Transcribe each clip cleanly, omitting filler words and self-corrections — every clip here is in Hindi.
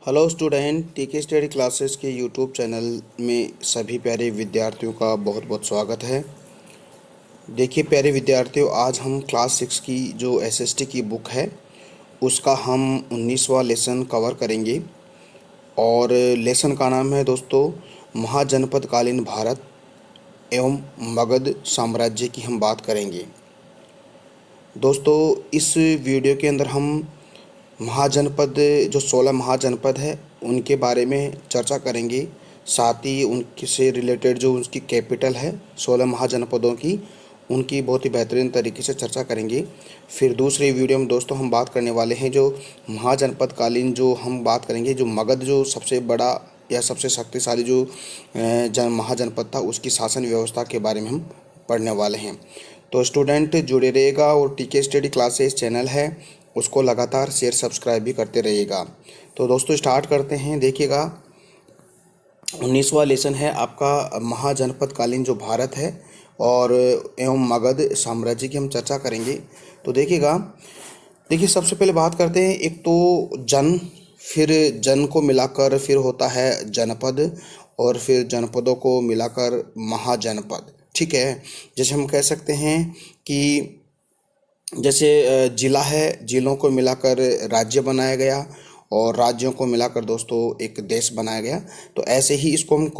हेलो स्टूडेंट, टीके स्टडी क्लासेस के यूट्यूब चैनल में सभी प्यारे विद्यार्थियों का बहुत बहुत स्वागत है। देखिए प्यारे विद्यार्थियों, आज हम क्लास 6 की जो एसएसटी की बुक है उसका हम 19वां लेसन कवर करेंगे। और लेसन का नाम है दोस्तों महाजनपदकालीन भारत एवं मगध साम्राज्य की हम बात करेंगे। दोस्तों इस वीडियो के अंदर हम महाजनपद, जो 16 महाजनपद है उनके बारे में चर्चा करेंगे। साथ ही उनके से रिलेटेड जो उसकी कैपिटल है 16 महाजनपदों की, उनकी बहुत ही बेहतरीन तरीके से चर्चा करेंगे। फिर दूसरी वीडियो में दोस्तों हम बात करने वाले हैं जो महाजनपदकालीन, जो हम बात करेंगे जो मगध, जो सबसे बड़ा या सबसे शक्तिशाली जो महाजनपद था, उसकी शासन व्यवस्था के बारे में हम पढ़ने वाले हैं। तो स्टूडेंट जुड़े रहेगा और टीके स्टडी क्लासेस चैनल है उसको लगातार शेयर सब्सक्राइब भी करते रहिएगा। तो दोस्तों स्टार्ट करते हैं। देखिएगा 19वां लेसन है आपका महाजनपदकालीन जो भारत है और एवं मगध साम्राज्य की हम चर्चा करेंगे। तो देखिए सबसे पहले बात करते हैं, एक तो जन, फिर जन को मिलाकर फिर होता है जनपद, और फिर जनपदों को मिलाकर महाजनपद। ठीक है, जैसे हम कह सकते हैं कि जैसे ज़िला है, ज़िलों को मिलाकर राज्य बनाया गया और राज्यों को मिलाकर दोस्तों एक देश बनाया गया। तो ऐसे ही इसको हम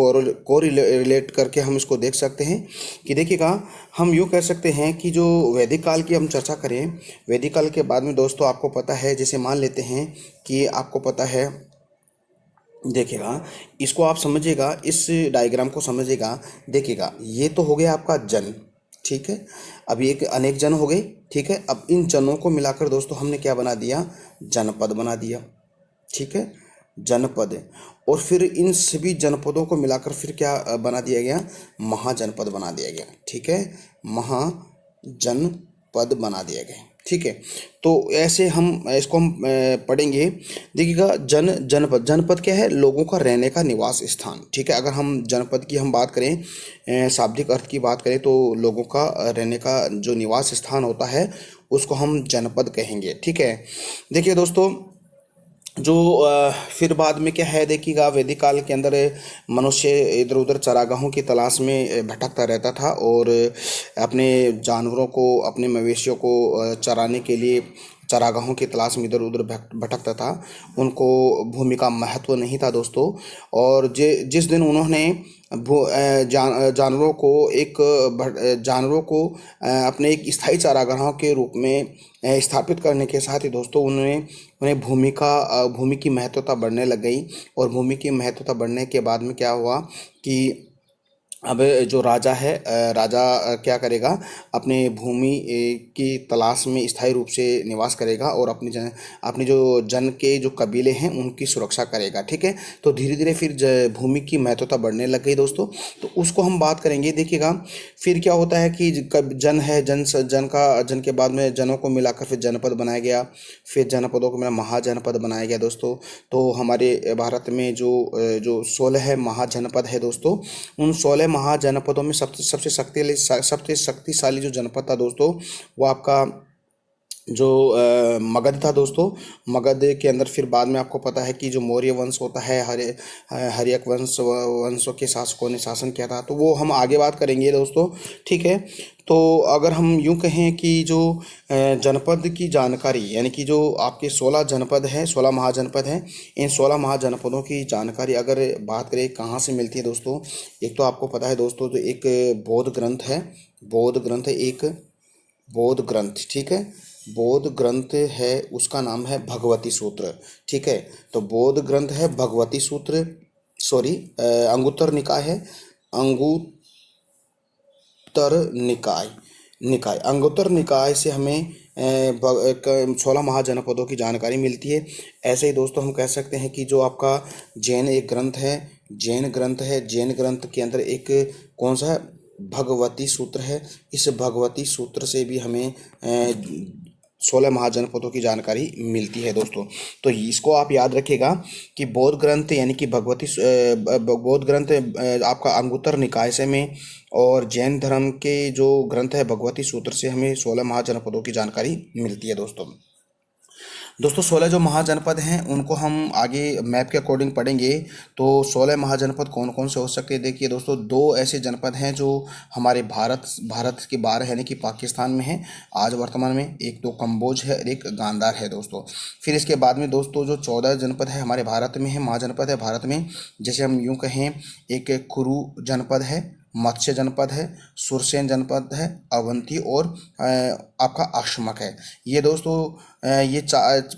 रिलेट करके हम इसको देख सकते हैं कि देखिएगा, हम यूँ कह सकते हैं कि जो वैदिक काल की हम चर्चा करें, वैदिक काल के बाद में दोस्तों आपको पता है, जैसे मान लेते हैं कि आपको पता है, देखिएगा इसको आप समझिएगा, इस डायग्राम को समझिएगा। देखिएगा ये तो हो गया आपका जन, ठीक है। अब एक अनेक जन हो गए, ठीक है। अब इन जनों को मिलाकर दोस्तों हमने क्या बना दिया, जनपद बना दिया, ठीक है, जनपद। और फिर इन सभी जनपदों को मिलाकर फिर क्या बना दिया गया, महाजनपद बना दिया गया, ठीक है, महाजनपद बना दिया गया, ठीक है। तो ऐसे हम इसको हम पढ़ेंगे। देखिएगा जनपद, जनपद क्या है, लोगों का रहने का निवास स्थान, ठीक है। अगर हम जनपद की हम बात करें, शाब्दिक अर्थ की बात करें, तो लोगों का रहने का जो निवास स्थान होता है उसको हम जनपद कहेंगे, ठीक है। देखिए दोस्तों जो फिर बाद में क्या है, देखिएगा वैदिक काल के अंदर मनुष्य इधर उधर चरागाहों की तलाश में भटकता रहता था और अपने जानवरों को, अपने मवेशियों को चराने के लिए चरागाहों की तलाश में इधर उधर भटकता था। उनको भूमि का महत्व नहीं था दोस्तों। और जिस दिन उन्होंने जानवरों को जानवरों को अपने एक स्थायी चारागाहों के रूप में स्थापित करने के साथ ही दोस्तों उन्हें भूमि की महत्वता बढ़ने लग गई। और भूमि की महत्वता बढ़ने के बाद में क्या हुआ कि अब जो राजा है, राजा क्या करेगा, अपने भूमि की तलाश में स्थायी रूप से निवास करेगा और अपनी जो जन के जो कबीले हैं उनकी सुरक्षा करेगा, ठीक है। तो धीरे धीरे फिर भूमि की महत्वता बढ़ने लग गई दोस्तों। तो उसको हम बात करेंगे। देखिएगा फिर क्या होता है कि जन है, जन के बाद में जनों को मिलाकर फिर जनपद बनाया गया, फिर जनपदों को मिला महाजनपद बनाया गया दोस्तों। तो हमारे भारत में जो 16 महाजनपद है दोस्तों, उन 16 महाजनपदों में सबसे शक्तिशाली जो जनपद था दोस्तों वो आपका जो मगध था दोस्तों। मगध के अंदर फिर बाद में आपको पता है कि जो मौर्य वंश होता है, हर्यक वंशों के शासकों ने शासन किया था, तो वो हम आगे बात करेंगे दोस्तों, ठीक है। तो अगर हम यूं कहें कि जो जनपद की जानकारी, यानी कि जो आपके 16 जनपद हैं, 16 महाजनपद हैं, इन 16 महाजनपदों की जानकारी अगर बात करें कहाँ से मिलती है दोस्तों, एक तो आपको पता है दोस्तों, जो एक बौद्ध ग्रंथ है, एक बौद्ध ग्रंथ, ठीक है, बौद्ध ग्रंथ है, उसका नाम है भगवती सूत्र, ठीक है। तो बौद्ध ग्रंथ है भगवती सूत्र, सॉरी अंगुत्तर निकाय है, अंगुत्तर निकाय से हमें 16 महाजनपदों की जानकारी मिलती है। ऐसे ही दोस्तों हम कह सकते हैं कि जो आपका जैन एक ग्रंथ है, जैन ग्रंथ के अंदर एक कौन सा है, भगवती सूत्र है। इस भगवती सूत्र से भी हमें 16 महाजनपदों की जानकारी मिलती है दोस्तों। तो इसको आप याद रखिएगा कि बौद्ध ग्रंथ यानी कि बौद्ध ग्रंथ आपका अंगुत्तर निकाय से में, और जैन धर्म के जो ग्रंथ है भगवती सूत्र से हमें 16 महाजनपदों की जानकारी मिलती है दोस्तों। दोस्तों 16 जो महाजनपद हैं उनको हम आगे मैप के अकॉर्डिंग पढ़ेंगे। तो 16 महाजनपद कौन कौन से हो सकते हैं? देखिए दोस्तों, दो ऐसे जनपद हैं जो हमारे भारत के बाहर है, यानी कि पाकिस्तान में है आज वर्तमान में। एक तो कम्बोज है और एक गांधार है दोस्तों। फिर इसके बाद में दोस्तों जो 14 जनपद है हमारे भारत में है, महाजनपद है भारत में, जैसे हम यूँ कहें, एक कुरु जनपद है, मत्स्य जनपद है, सुरसेन जनपद है, अवंती और आपका अक्षमक है। ये दोस्तों ये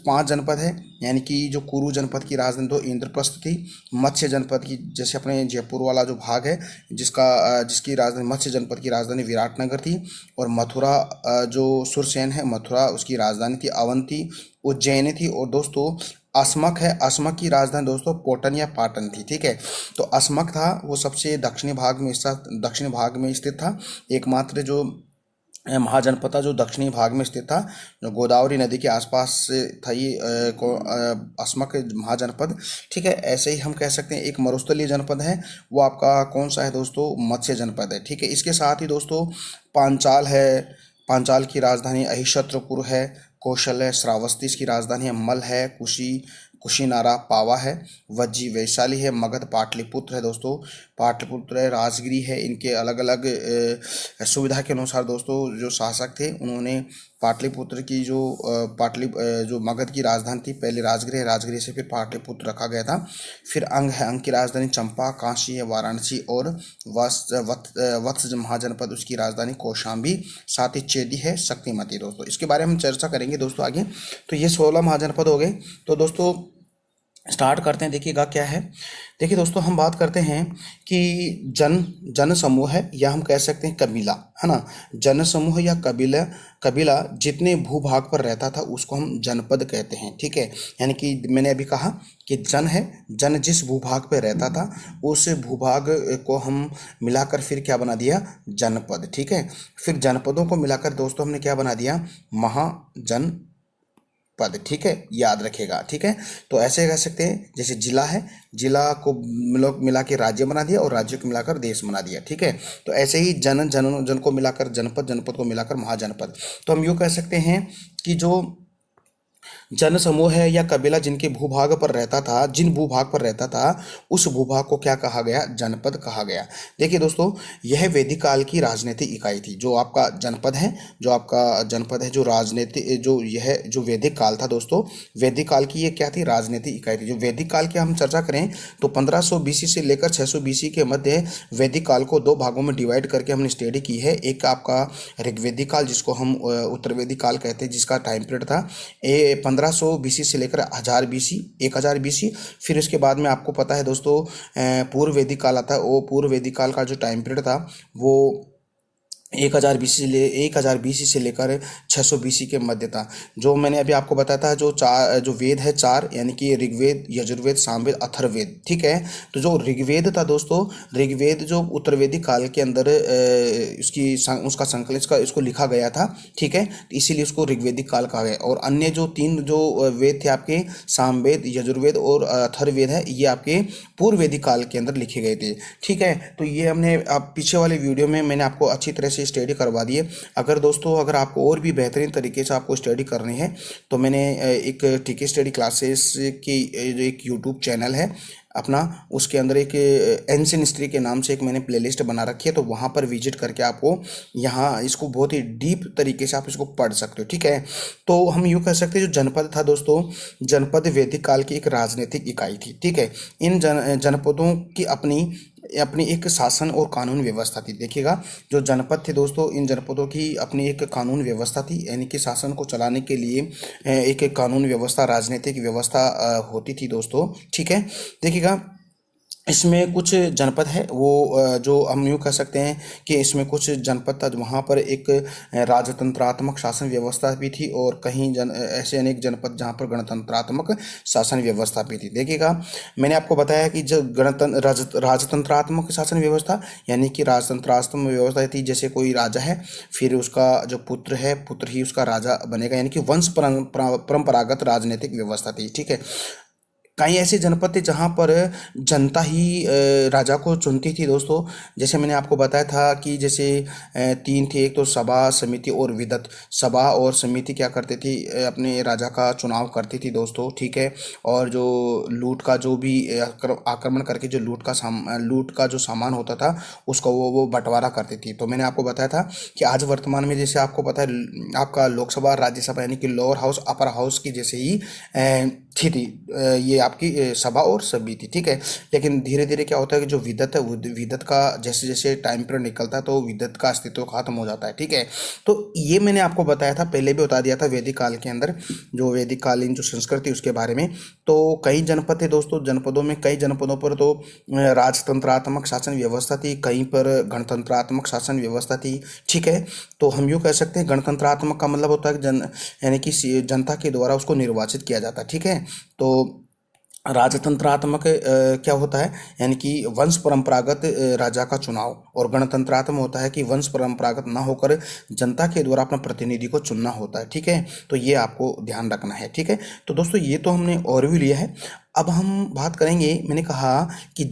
5 जनपद है, यानी कि जो कुरु जनपद की राजधानी तो इंद्रप्रस्थ थी। मत्स्य जनपद की, जैसे अपने जयपुर वाला जो भाग है जिसकी राजधानी, मत्स्य जनपद की राजधानी विराटनगर थी। और मथुरा जो सुरसेन है, मथुरा उसकी राजधानी थी, अवंती उज्जैन थी। और दोस्तों असमक है, असमक की राजधानी दोस्तों पोटन या पाटन थी। ठीक है, तो असमक था वो सबसे दक्षिणी भाग में स्थित था। एकमात्र जो महाजनपद था जो दक्षिणी भाग में स्थित था, जो गोदावरी नदी के आसपास से था ये असमक महाजनपद। ठीक है, ऐसे ही हम कह सकते हैं एक मरुस्थलीय जनपद है, वो आपका कौन सा है दोस्तों? मत्स्य जनपद है। ठीक है, इसके साथ ही दोस्तों पांचाल है, पांचाल की राजधानी अहिशत्रपुर है। कौशल है, श्रावस्ती इसकी राजधानी है। मल है, कुशीनारा पावा है। वज्जी वैशाली है। मगध पाटलिपुत्र है दोस्तों, पाटलिपुत्र है। राजगिरी है। इनके अलग अलग सुविधा के अनुसार दोस्तों जो शासक थे उन्होंने पाटलिपुत्र की जो मगध की राजधानी थी, पहले राजगिरी है, राजगिरी से फिर पाटलिपुत्र रखा गया था। फिर अंग है, अंग की राजधानी चंपा, काशी है, वाराणसी और वत्स महाजनपद उसकी राजधानी कौशाम्बी, साथ ही चेदी है, शक्तिमती। दोस्तों इसके बारे में हम चर्चा करेंगे दोस्तों आगे। तो ये 16 महाजनपद हो गए। तो दोस्तों स्टार्ट करते हैं। देखिएगा क्या है। देखिए दोस्तों, हम बात करते हैं कि जन समूह है, या हम कह सकते हैं कबीला, है ना। जन समूह या कबीला जितने भूभाग पर रहता था उसको हम जनपद कहते हैं। ठीक है, यानी कि मैंने अभी कहा कि जन जिस भूभाग पर रहता था उस भूभाग को हम मिलाकर फिर क्या बना दिया? जनपद। ठीक है, फिर जनपदों को मिलाकर दोस्तों हमने क्या बना दिया? महाजन पद। ठीक है, याद रखेगा। ठीक है, तो ऐसे कह सकते हैं जैसे जिला है, जिला को मिला के राज्य बना दिया और राज्य को मिलाकर देश बना दिया। ठीक है, तो ऐसे ही जन को मिलाकर जनपद, जनपद को मिलाकर महाजनपद। तो हम यूँ कह सकते हैं कि जो जन समूह है या कबीला जिनके भूभाग पर रहता था, जिन भूभाग पर रहता था उस भूभाग को क्या कहा गया? जनपद कहा गया। देखिए दोस्तों, यह वैदिक काल की राजनीतिक इकाई थी। जो आपका जनपद है, जो राजनीति जो यह जो वैदिक काल था दोस्तों, वैदिक काल की ये क्या थी? राजनीतिक इकाई थी। जो वैदिक काल की हम चर्चा करें तो 1500 बीसी से लेकर 600 बीसी के मध्य वैदिक काल को दो भागों में डिवाइड करके हमने स्टडी की है। एक आपका ऋग्वेदिक काल जिसको हम उत्तर वैदिक काल कहते हैं, जिसका टाइम पीरियड था 1500 बीसी से लेकर 1000 बीसी। फिर उसके बाद में आपको पता है दोस्तों पूर्व वैदिक काल आता है। वो पूर्व वैदिक काल का जो टाइम पीरियड था वो 1000 बीसी से लेकर 600 बीसी के मध्य था। जो मैंने अभी आपको बताया था, जो वेद है चार, यानी कि ऋग्वेद, यजुर्वेद, सामवेद, अथर्ववेद। ठीक है, तो जो ऋग्वेद था दोस्तों, ऋग्वेद जो उत्तर वैदिक काल के अंदर उसका संकलित इसको लिखा गया था। ठीक है, तो इसीलिए उसको ऋग्वेदिक काल कहा गया। और अन्य जो 3 जो वेद थे आपके, सामवेद, यजुर्वेद और अथर्ववेद है, ये आपके पूर्व वैदिक काल के अंदर लिखे गए थे। ठीक है, तो ये हमने आप पीछे वाले वीडियो में मैंने आपको अच्छी तरह से स्टडी करवा दिए। अगर आपको और भी बेहतरीन तरीके से आपको स्टडी करनी है तो मैंने एक टीके स्टडी क्लासेस की जो एक यूट्यूब चैनल है अपना, उसके अंदर एक एंशिएंट हिस्ट्री के नाम से एक मैंने प्लेलिस्ट बना रखी है। तो वहाँ पर विजिट करके आपको यहाँ इसको बहुत ही डीप तरीके से आप इसको पढ़ सकते हो। ठीक है, तो हम यूँ कह सकते हैं जो जनपद था दोस्तों, जनपद वैदिक काल की एक राजनीतिक इकाई थी। ठीक है, इन जनपदों की अपनी एक शासन और कानून व्यवस्था थी। देखिएगा, जो जनपद थे दोस्तों, इन जनपदों की अपनी एक कानून व्यवस्था थी, यानी कि शासन को चलाने के लिए एक कानून व्यवस्था, राजनीतिक व्यवस्था होती थी दोस्तों। ठीक है, देखिएगा इसमें कुछ जनपद है वो जो हम यूँ कह सकते हैं कि इसमें कुछ जनपद था वहाँ पर एक राजतंत्रात्मक शासन व्यवस्था भी थी, और कहीं ऐसे अनेक जनपद जहाँ पर गणतंत्रात्मक शासन व्यवस्था भी थी। देखिएगा, मैंने आपको बताया कि जो राजतंत्रात्मक शासन व्यवस्था, यानी कि राजतंत्रात्मक व्यवस्था थी, जैसे कोई राजा है, फिर उसका जो पुत्र ही उसका राजा बनेगा, यानी कि वंश परंपरागत राजनीतिक व्यवस्था थी। ठीक है, कई ऐसे जनपद थे जहाँ पर जनता ही राजा को चुनती थी दोस्तों। जैसे मैंने आपको बताया था कि जैसे तीन थे, एक तो सभा, समिति और विदत। सभा और समिति क्या करती थी, अपने राजा का चुनाव करती थी दोस्तों, ठीक है। और जो लूट का जो भी आक्रमण करके जो लूट का जो सामान होता था उसका वो बंटवारा करती थी। तो मैंने आपको बताया था कि आज वर्तमान में जैसे आपको पता है आपका लोकसभा राज्यसभा यानी कि लोअर हाउस अपर हाउस की जैसे ही थी ये आपकी सभा और समिति, ठीक है। लेकिन धीरे धीरे क्या होता है कि जो विदत है विदत का जैसे जैसे टाइम पीरियड निकलता है तो विदत का अस्तित्व खत्म हो जाता है, ठीक है। तो ये मैंने आपको बताया था, पहले भी बता दिया था वैदिक काल के अंदर, जो वैदिक कालीन जो संस्कृति उसके बारे में। तो कई जनपद थे दोस्तों, जनपदों में कई जनपदों पर तो राजतंत्रात्मक शासन व्यवस्था थी, कहीं पर गणतंत्रात्मक शासन व्यवस्था थी, ठीक है। तो हम यूँ कह सकते हैं गणतंत्रात्मक का मतलब होता है कि यानी कि जनता के द्वारा उसको निर्वाचित किया जाता है, ठीक है। तो राजतंत्रात्मक क्या होता है, यानी कि वंश परंपरागत राजा का चुनाव, और गणतंत्रात्मक होता है कि वंश परंपरागत ना होकर जनता के द्वारा अपना प्रतिनिधि को चुनना होता है, ठीक है। तो ये आपको ध्यान रखना है, ठीक है। तो दोस्तों ये तो हमने ओवरव्यू लिया है। अब हम बात करेंगे, मैंने कहा कि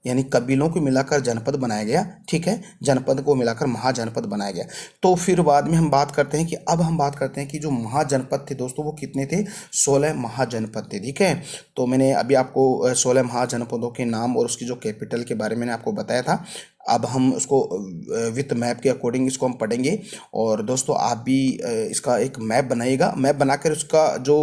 यानी कबीलों को मिलाकर जनपद बनाया गया, ठीक है। जनपद को मिलाकर महाजनपद बनाया गया। तो फिर बाद में हम बात करते हैं कि अब हम बात करते हैं कि जो महाजनपद थे दोस्तों वो कितने थे, 16 महाजनपद थे, ठीक है। तो मैंने अभी आपको 16 महाजनपदों के नाम और उसकी जो कैपिटल के बारे में मैंने आपको बताया था। अब हम उसको विथ मैप के अकॉर्डिंग इसको हम पढ़ेंगे। और दोस्तों आप भी इसका एक मैप बनाइएगा, मैप बनाकर उसका जो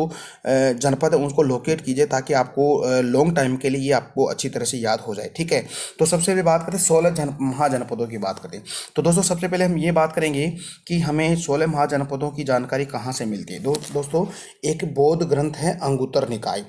जनपद है उसको लोकेट कीजिए ताकि आपको लॉन्ग टाइम के लिए ये आपको अच्छी तरह से याद हो जाए, ठीक है। तो सबसे पहले बात करते हैं 16 महाजनपदों की बात करते हैं। तो दोस्तों सबसे पहले हम ये बात करेंगे कि हमें 16 महाजनपदों की जानकारी कहाँ से मिलती है। दोस्तों एक बौद्ध ग्रंथ है अंगुत्तर निकाय,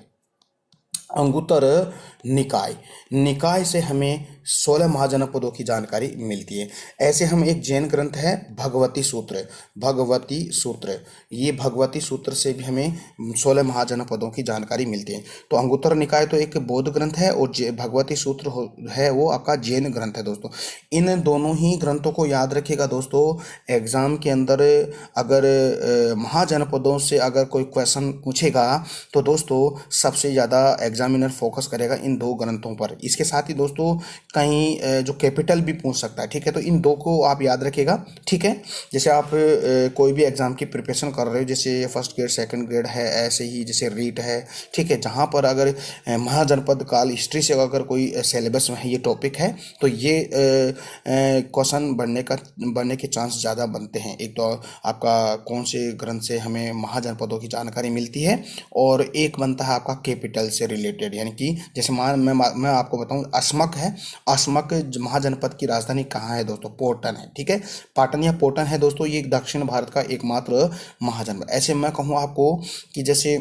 अंगुत्तर निकाय, निकाय से हमें 16 महाजनपदों की जानकारी मिलती है। ऐसे हम एक जैन ग्रंथ है भगवती सूत्र, भगवती सूत्र, ये भगवती सूत्र से भी हमें 16 महाजनपदों की जानकारी मिलती है। तो अंगुत्तर निकाय तो एक बौद्ध ग्रंथ है और भगवती सूत्र है वो आपका जैन ग्रंथ है दोस्तों। इन दोनों ही ग्रंथों को याद रखिएगा दोस्तों। एग्जाम के अंदर अगर महाजनपदों से अगर कोई क्वेश्चन पूछेगा तो दोस्तों सबसे ज़्यादा एग्जामिनर फोकस करेगा इन दो ग्रंथों पर। इसके साथ ही दोस्तों कहीं जो कैपिटल भी पूछ सकता है, ठीक है। तो इन दो को आप याद रखिएगा, ठीक है। जैसे आप कोई भी एग्जाम की प्रिपरेशन कर रहे हो, जैसे फर्स्ट ग्रेड सेकंड ग्रेड है, ऐसे ही जैसे रीट है, ठीक है, जहाँ पर अगर महाजनपद काल हिस्ट्री से अगर कोई सिलेबस में है ये टॉपिक है तो ये क्वेश्चन बनने के चांस ज़्यादा बनते हैं। एक तो आपका कौन से ग्रंथ से हमें महाजनपदों की जानकारी मिलती है, और एक बनता है आपका कैपिटल से रिलेटेड, यानी कि जैसे मैं आपको बताऊं अस्मक है, अस्मक महाजनपद की राजधानी कहाँ है दोस्तों, पोर्टन है, ठीक है। पाटन या पोर्टन है दोस्तों, ये दक्षिण भारत का एकमात्र महाजनपद। ऐसे मैं कहूँ आपको कि जैसे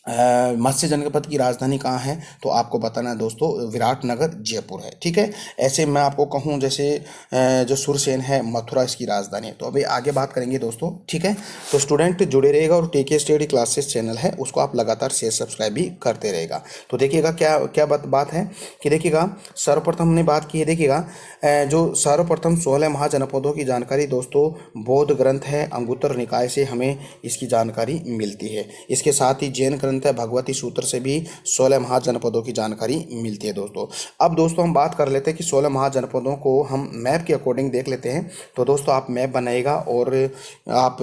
मत्स्य जनपद की राजधानी कहाँ है तो आपको बताना है दोस्तों विराटनगर जयपुर है, ठीक है। ऐसे मैं आपको कहूँ जैसे जो सुरसेन है मथुरा इसकी राजधानी है। तो अभी आगे बात करेंगे दोस्तों, ठीक है। तो स्टूडेंट जुड़े रहेगा और टीके स्टडी क्लासेस चैनल है उसको आप लगातार शेयर सब्सक्राइब भी करते रहेगा। तो देखिएगा क्या क्या बात है कि देखिएगा सर्वप्रथम हमने बात की है, देखिएगा जो सर्वप्रथम 16 महाजनपदों की जानकारी दोस्तों बौद्ध ग्रंथ है अंगुत्तर निकाय से हमें इसकी जानकारी मिलती है। इसके साथ ही जैन ग्रंथ है भगवती सूत्र से भी 16 महाजनपदों की जानकारी मिलती है दोस्तों। अब दोस्तों हम बात कर लेते हैं कि 16 महाजनपदों को हम मैप के अकॉर्डिंग देख लेते हैं। तो दोस्तों आप मैप बनाइएगा और आप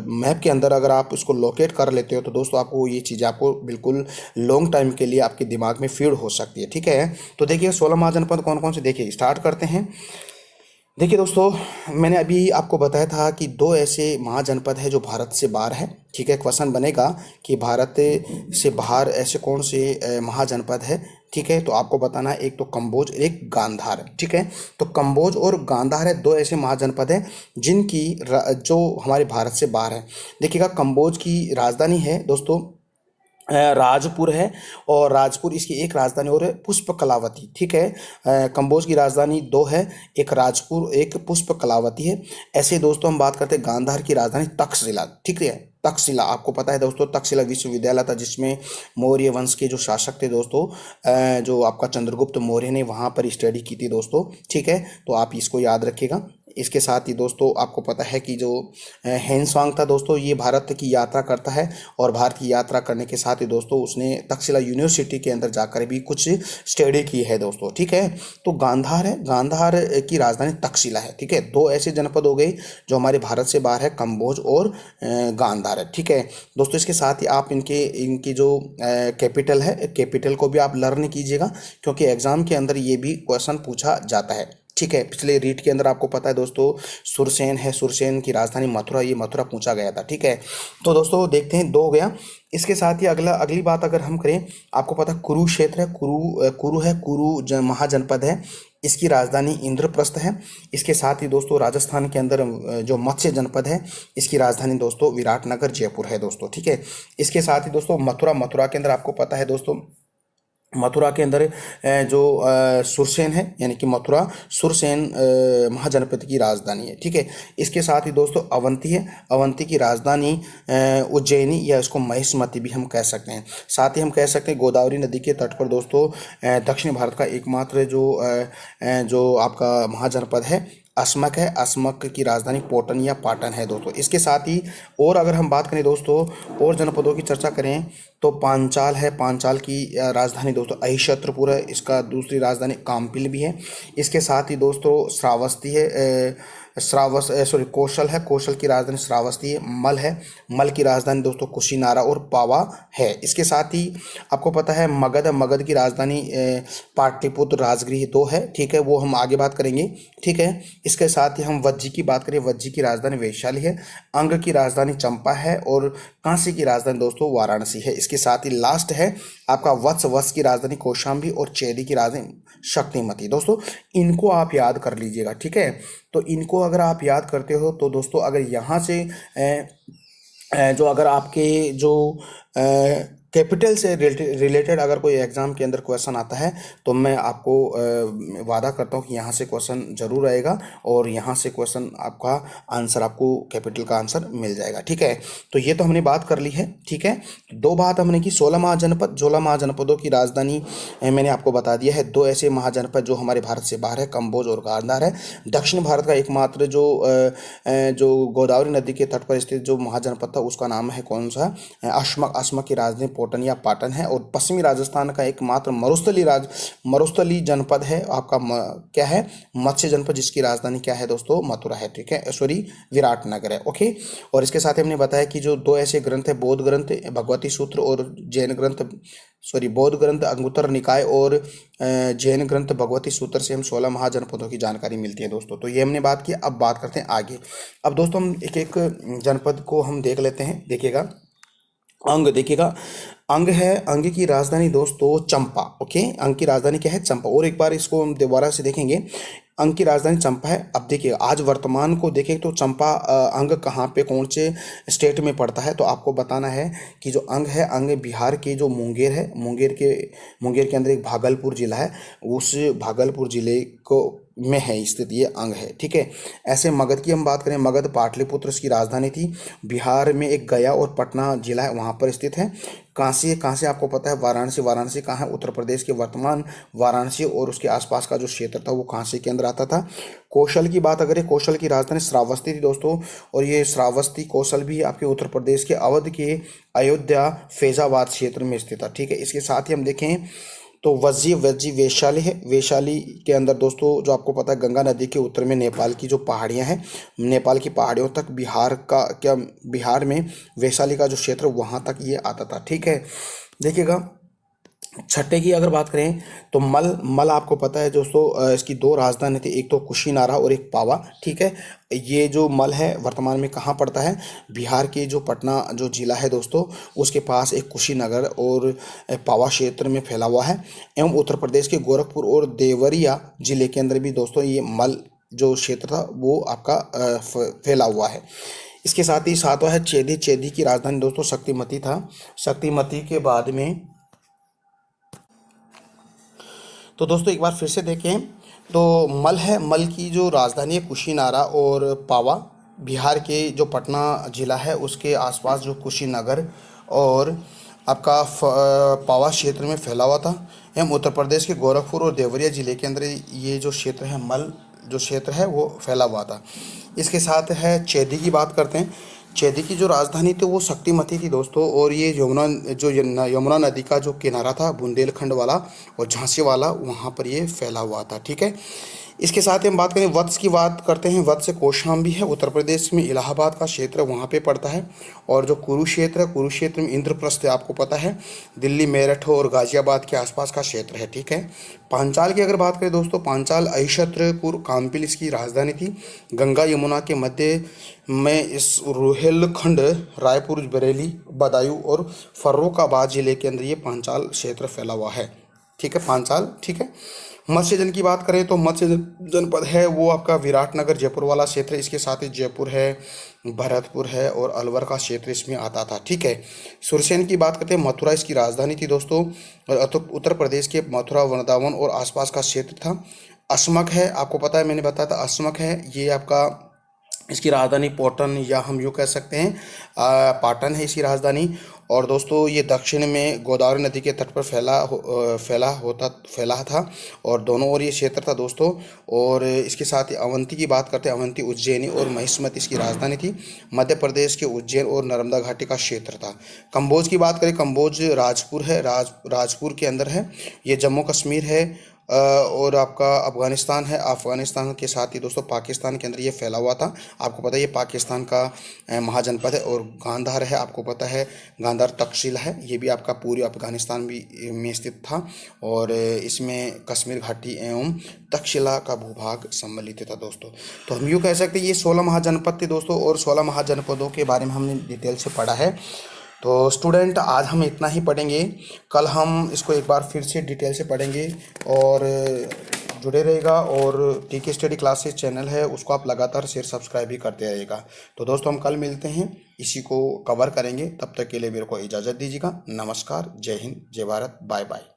मैप के अंदर अगर आप उसको लोकेट कर लेते हो तो दोस्तों आपको ये चीज़ें आपको बिल्कुल लॉन्ग टाइम के लिए आपके दिमाग में फीड हो सकती है, ठीक है। तो देखिए 16 महाजनपद कौन कौन से, देखिए स्टार्ट करते हैं। देखिए दोस्तों मैंने अभी आपको बताया था कि दो ऐसे महाजनपद है जो भारत से बाहर है, ठीक है। क्वेश्चन बनेगा कि भारत से बाहर ऐसे कौन से महाजनपद है, ठीक है। तो आपको बताना है एक तो कंबोज एक गांधार, ठीक है। तो कंबोज और गांधार है दो ऐसे महाजनपद हैं जिनकी जो हमारे भारत से बाहर है। देखिएगा कंबोज की राजधानी है दोस्तों राजपुर है, और राजपुर इसकी एक राजधानी और है पुष्प कलावती, ठीक है। कंबोज की राजधानी दो है, एक राजपुर एक पुष्प कलावती है। ऐसे दोस्तों हम बात करते हैं गांधार की राजधानी तक्षशिला, ठीक है। तक्षशिला आपको पता है दोस्तों तक्षशिला विश्वविद्यालय था जिसमें मौर्य वंश के जो शासक थे दोस्तों जो आपका चंद्रगुप्त मौर्य ने वहाँ पर स्टडी की थी दोस्तों, ठीक है। तो आप इसको याद रखिएगा। इसके साथ ही दोस्तों आपको पता है कि जो हेनसांग था दोस्तों, ये भारत की यात्रा करता है और भारत की यात्रा करने के साथ ही दोस्तों उसने तक्षशिला यूनिवर्सिटी के अंदर जाकर भी कुछ स्टडी की है दोस्तों। ठीक है, तो गांधार है, गांधार की राजधानी तक्षशिला है। ठीक है, दो ऐसे जनपद हो गए जो हमारे भारत से बाहर है, कंबोज और गांधार है। ठीक है दोस्तों, इसके साथ ही आप इनके इनकी जो कैपिटल है, कैपिटल को भी आप लर्न कीजिएगा, क्योंकि एग्जाम के अंदर ये भी क्वेश्चन पूछा जाता है। ठीक है, पिछले रीट के अंदर आपको पता है दोस्तों, सुरसेन है, सुरसेन की राजधानी मथुरा, ये मथुरा पूछा गया था। ठीक है, तो दोस्तों देखते हैं, दो हो गया। इसके साथ ही अगली बात अगर हम करें, आपको पता है कुरुक्षेत्र है, कुरु है, महाजनपद है, इसकी राजधानी इंद्रप्रस्थ है। इसके साथ ही दोस्तों राजस्थान के अंदर जो मत्स्य जनपद है, इसकी राजधानी दोस्तों विराटनगर, जयपुर है दोस्तों। ठीक है, इसके साथ ही दोस्तों मथुरा के अंदर आपको पता है दोस्तों, मथुरा के अंदर जो सुरसेन है, यानी कि मथुरा सुरसेन महाजनपद की राजधानी है। ठीक है, इसके साथ ही दोस्तों अवंती है, अवंती की राजधानी उज्जैनी, या इसको महिष्मती भी हम कह सकते हैं। साथ ही हम कह सकते हैं गोदावरी नदी के तट पर दोस्तों दक्षिण भारत का एकमात्र जो आपका महाजनपद है अस्मक है, अस्मक की राजधानी पोटन या पाटन है दोस्तों। इसके साथ ही और अगर हम बात करें दोस्तों, और जनपदों की चर्चा करें तो पांचाल है, पांचाल की राजधानी दोस्तों अहिशत्रपुर है, इसका दूसरी राजधानी काम्पिल भी है। इसके साथ ही दोस्तों श्रावस्ती है, कौशल है, कौशल की राजधानी श्रावस्ती है। मल है, मल की राजधानी दोस्तों कुशीनारा और पावा है। इसके साथ ही आपको पता है मगध है, मगध की राजधानी पाटलिपुत्र राजगृह दो है। ठीक है, वो हम आगे बात करेंगे। ठीक है, इसके साथ ही हम वज्जी की बात करें, वज्जी की राजधानी वैशाली है, अंग की राजधानी चंपा है और कांसी की राजधानी दोस्तों वाराणसी है। इसके साथ ही लास्ट है आपका वत्स की राजधानी कौशाम्बी और चेदी की राजधानी शक्तिमती। दोस्तों इनको आप याद कर लीजिएगा। ठीक है, तो इनको अगर आप याद करते हो तो दोस्तों अगर यहाँ से जो अगर आपके जो कैपिटल से रिलेटेड अगर कोई एग्ज़ाम के अंदर क्वेश्चन आता है तो मैं आपको वादा करता हूँ कि यहाँ से क्वेश्चन ज़रूर आएगा और यहाँ से क्वेश्चन आपका आंसर, आपको कैपिटल का आंसर मिल जाएगा। ठीक है, तो ये तो हमने बात कर ली है। ठीक है, दो बात हमने की, 16 महाजनपद, 16 महाजनपदों की राजधानी मैंने आपको बता दिया है। दो ऐसे महाजनपद जो हमारे भारत से बाहर है, कंबोज और गांधार है। दक्षिण भारत का एकमात्र जो गोदावरी नदी के तट पर स्थित जो महाजनपद था उसका नाम है कौन सा, अस्मक, अस्मक की राजधानी पोटन या पाटन है। और पश्चिमी राजस्थान का एकमात्र मरुस्थली जनपद है आपका क्या है, मत्स्य जनपद, जिसकी राजधानी क्या है दोस्तों, मथुरा है। ठीक है, सॉरी विराटनगर है। ओके, और इसके साथ हमने बताया कि जो दो ऐसे ग्रंथ है, बौद्ध ग्रंथ भगवती सूत्र और जैन ग्रंथ, बौद्ध ग्रंथ अंगुत्तर निकाय और जैन ग्रंथ भगवती सूत्र से हम 16 महाजनपदों की जानकारी मिलती है दोस्तों। तो ये हमने बात की। अब बात करते हैं आगे। अब दोस्तों हम एक एक जनपद को हम देख लेते हैं। देखिएगा, अंग देखिएगा, अंग है, अंग की राजधानी दोस्तों चंपा। ओके, अंग की राजधानी क्या है, चंपा। और एक बार इसको हम दोबारा से देखेंगे, अंग की राजधानी चंपा है। अब देखिए आज वर्तमान को देखें तो चंपा अंग कहाँ पे, कौन से स्टेट में पड़ता है, तो आपको बताना है कि जो अंग है, अंग बिहार के जो मुंगेर है, मुंगेर के अंदर एक भागलपुर जिला है, उस भागलपुर जिले को में है स्थित ये अंग है। ठीक है, ऐसे मगध की हम बात करें, मगध पाटलिपुत्र इसकी राजधानी थी। बिहार में एक गया और पटना जिला है, वहाँ पर स्थित है। काशी, काशी आपको पता है वाराणसी, वाराणसी कहाँ है, उत्तर प्रदेश के वर्तमान वाराणसी और उसके आसपास का जो क्षेत्र था वो काशी के अंदर आता था। कौशल की बात अगर, कौशल की राजधानी श्रावस्ती थी दोस्तों, और ये श्रावस्ती कौशल भी आपके उत्तर प्रदेश के अवध के अयोध्या फैजाबाद क्षेत्र में स्थित था। ठीक है, इसके साथ ही हम देखें तो वज्जी वैशाली है। वैशाली के अंदर दोस्तों जो आपको पता है गंगा नदी के उत्तर में नेपाल की जो पहाड़ियाँ हैं, नेपाल की पहाड़ियों तक बिहार में वैशाली का जो क्षेत्र वहाँ तक ये आता था। ठीक है, देखिएगा छठे की अगर बात करें तो मल आपको पता है दोस्तों, इसकी दो राजधानी थी, एक तो कुशीनारा और एक पावा। ठीक है, ये जो मल है वर्तमान में कहाँ पड़ता है, बिहार के जो पटना जो जिला है दोस्तों उसके पास एक कुशीनगर और पावा क्षेत्र में फैला हुआ है। एवं उत्तर प्रदेश के गोरखपुर और देवरिया जिले के अंदर भी दोस्तों ये मल जो क्षेत्र था वो आपका फैला हुआ है। इसके साथ ही सातवां है चेदी। चेदी की राजधानी दोस्तों शक्तिमती था। शक्तिमती के बाद में तो दोस्तों एक बार फिर से देखें तो मल है, मल की जो राजधानी है कुशीनारा और पावा, बिहार के जो पटना जिला है उसके आसपास जो कुशीनगर और आपका पावा क्षेत्र में फैला हुआ था। एवं उत्तर प्रदेश के गोरखपुर और देवरिया जिले के अंदर ये जो क्षेत्र है मल जो क्षेत्र है वो फैला हुआ था। इसके साथ है चेदी की बात करते हैं। चेदी की जो राजधानी थी वो शक्तिमती थी दोस्तों, और ये यमुना नदी का जो किनारा था बुंदेलखंड वाला और झांसी वाला, वहाँ पर ये फैला हुआ था। ठीक है। इसके साथ ही हम बात करें वत्स की, बात करते हैं। वत्स कौशाम्बी है, उत्तर प्रदेश में इलाहाबाद का क्षेत्र वहाँ पे पड़ता है। और जो कुरुक्षेत्र है, कुरुक्षेत्र में इंद्रप्रस्थ है, आपको पता है दिल्ली मेरठ और गाजियाबाद के आसपास का क्षेत्र है। ठीक है। पांचाल की अगर बात करें दोस्तों, पांचाल अहिक्षत्रपुर काम्पिल इसकी राजधानी थी। गंगा यमुना के मध्य में इस रुहेलखंड, रायपुर, बरेली, बदायूं और फर्रुखाबाद जिले के अंदर ये पांचाल क्षेत्र फैला हुआ है। ठीक है, पांचाल। ठीक है। मत्स्य जन की बात करें तो मत्स्य जनपद है वो आपका विराटनगर, जयपुर वाला क्षेत्र। इसके साथ ही जयपुर है, भरतपुर है और अलवर का क्षेत्र इसमें आता था। ठीक है। सुरसेन की बात करते हैं, मथुरा इसकी राजधानी थी दोस्तों, और उत्तर प्रदेश के मथुरा, वृंदावन और आसपास का क्षेत्र था। असमक है, आपको पता है मैंने बताया था, असमक है ये आपका, इसकी राजधानी पाटन, या हम यूँ कह सकते हैं पाटन है इसकी राजधानी। और दोस्तों ये दक्षिण में गोदावरी नदी के तट पर फैला था, और दोनों ओर ये क्षेत्र था दोस्तों। और इसके साथ ही अवंती की बात करते हैं। अवंती उज्जैनी और महिष्मती इसकी राजधानी थी। मध्य प्रदेश के उज्जैन और नर्मदा घाटी का क्षेत्र था। कंबोज की बात करें, कंबोज राजपुर है, राजपुर के अंदर है। ये जम्मू कश्मीर है, और आपका अफ़गानिस्तान है। अफ़गानिस्तान के साथ ही दोस्तों पाकिस्तान के अंदर ये फैला हुआ था। आपको पता है ये पाकिस्तान का महाजनपद है। और गांधार है, आपको पता है गांधार तहसील है, ये भी आपका पूरी अफ़गानिस्तान भी में स्थित था। और इसमें कश्मीर घाटी एवं तक्षशिला का भूभाग सम्मिलित था दोस्तों। तो हम यूँ कह सकते हैं ये 16 महाजनपद थे दोस्तों, और 16 महाजनपदों के बारे में हमने डिटेल से पढ़ा है। तो स्टूडेंट आज हम इतना ही पढ़ेंगे, कल हम इसको एक बार फिर से डिटेल से पढ़ेंगे। और जुड़े रहेगा, और टीके स्टडी क्लासेस चैनल है उसको आप लगातार शेयर सब्सक्राइब भी करते रहिएगा। तो दोस्तों हम कल मिलते हैं, इसी को कवर करेंगे। तब तक के लिए मेरे को इजाज़त दीजिएगा। नमस्कार, जय हिंद, जय भारत, बाय बाय।